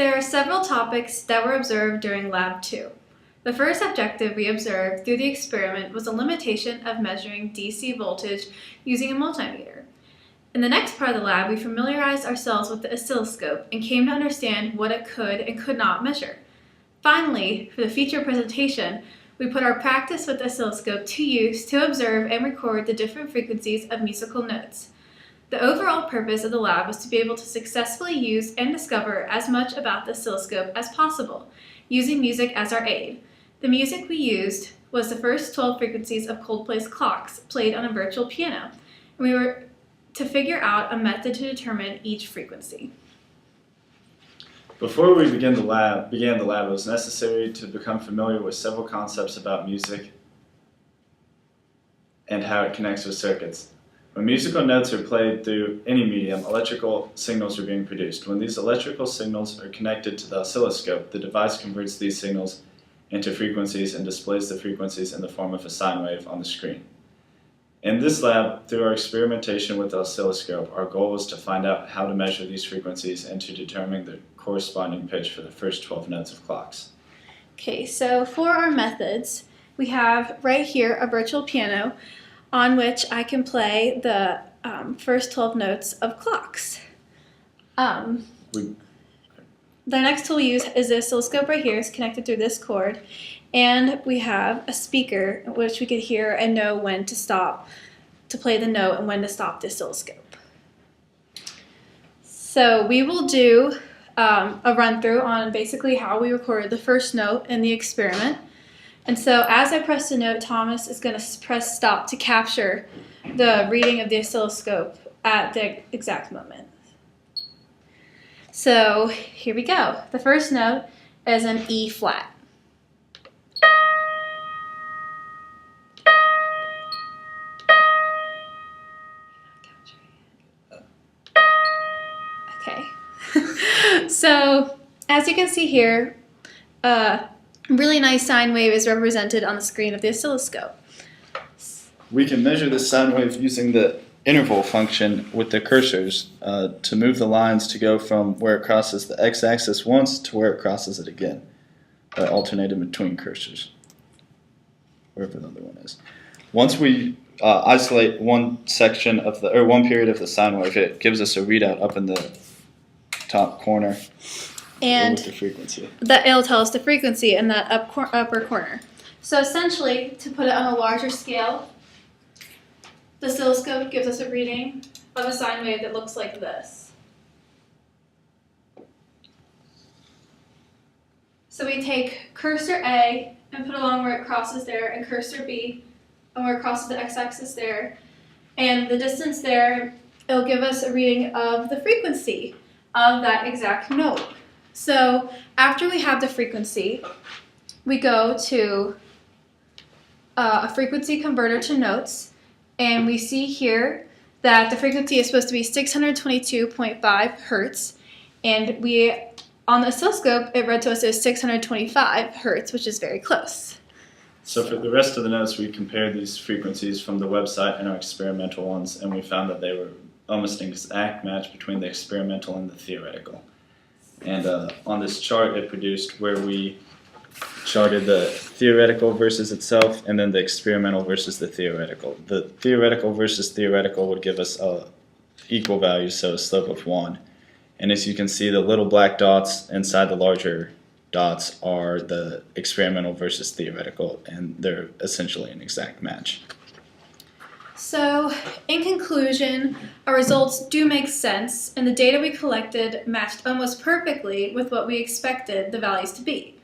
There are several topics that were observed during Lab 2. The first objective we observed through the experiment was the limitation of measuring DC voltage using a multimeter. In the next part of the lab, we familiarized ourselves with the oscilloscope and came to understand what it could and could not measure. Finally, for the feature presentation, we put our practice with the oscilloscope to use to observe and record the different frequencies of musical notes. The overall purpose of the lab was to be able to successfully use and discover as much about the oscilloscope as possible, using music as our aid. The music we used was the first 12 frequencies of Coldplay's Clocks, played on a virtual piano, and we were to figure out a method to determine each frequency. Before we began the lab, it was necessary to become familiar with several concepts about music and how it connects with circuits. When musical notes are played through any medium, electrical signals are being produced. When these electrical signals are connected to the oscilloscope, the device converts these signals into frequencies and displays the frequencies in the form of a sine wave on the screen. In this lab, through our experimentation with the oscilloscope, our goal was to find out how to measure these frequencies and to determine the corresponding pitch for the first 12 notes of clocks. Okay, so for our methods, we have right here a virtual piano on which I can play the first 12 notes of clocks. The next tool we use is the oscilloscope right here. It's connected through this cord. And we have a speaker in which we could hear and know when to stop to play the note and when to stop the oscilloscope. So we will do a run-through on basically how we recorded the first note in the experiment. And so as I press the note, Thomas is going to press stop to capture the reading of the oscilloscope at the exact moment. So here we go. The first note is an E flat. Okay. So as you can see here, really nice sine wave is represented on the screen of the oscilloscope. We can measure the sine wave using the interval function with the cursors to move the lines to go from where it crosses the x-axis once to where it crosses it again, alternating between cursors, wherever the other one is. Once we isolate one section of one period of the sine wave, it gives us a readout up in the top corner. And with the frequency. It'll tell us the frequency in that upper corner. So essentially, to put it on a larger scale, the oscilloscope gives us a reading of a sine wave that looks like this. So we take cursor A and put along where it crosses there, and cursor B and where it crosses the x-axis there. And the distance there, it'll give us a reading of the frequency of that exact note. So after we have the frequency, we go to a frequency converter to notes, and we see here that the frequency is supposed to be 622.5 hertz, and on the oscilloscope, it read to us as 625 hertz, which is very close. So for the rest of the notes, we compared these frequencies from the website and our experimental ones, and we found that they were almost an exact match between the experimental and the theoretical. And on this chart, it produced where we charted the theoretical versus itself, and then the experimental versus the theoretical. The theoretical versus theoretical would give us equal values, so a slope of 1. And as you can see, the little black dots inside the larger dots are the experimental versus theoretical, and they're essentially an exact match. So, in conclusion, our results do make sense, and the data we collected matched almost perfectly with what we expected the values to be.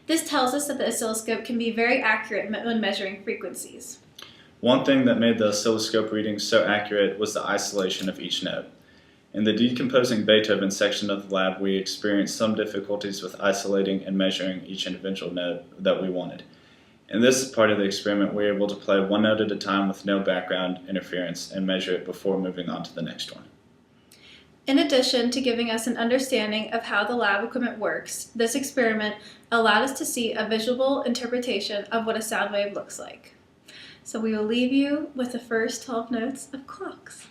This tells us that the oscilloscope can be very accurate when measuring frequencies. One thing that made the oscilloscope readings so accurate was the isolation of each note. In the decomposing Beethoven section of the lab, we experienced some difficulties with isolating and measuring each individual note that we wanted. In this part of the experiment, we were able to play one note at a time with no background interference and measure it before moving on to the next one. In addition to giving us an understanding of how the lab equipment works, this experiment allowed us to see a visual interpretation of what a sound wave looks like. So we will leave you with the first 12 notes of clocks.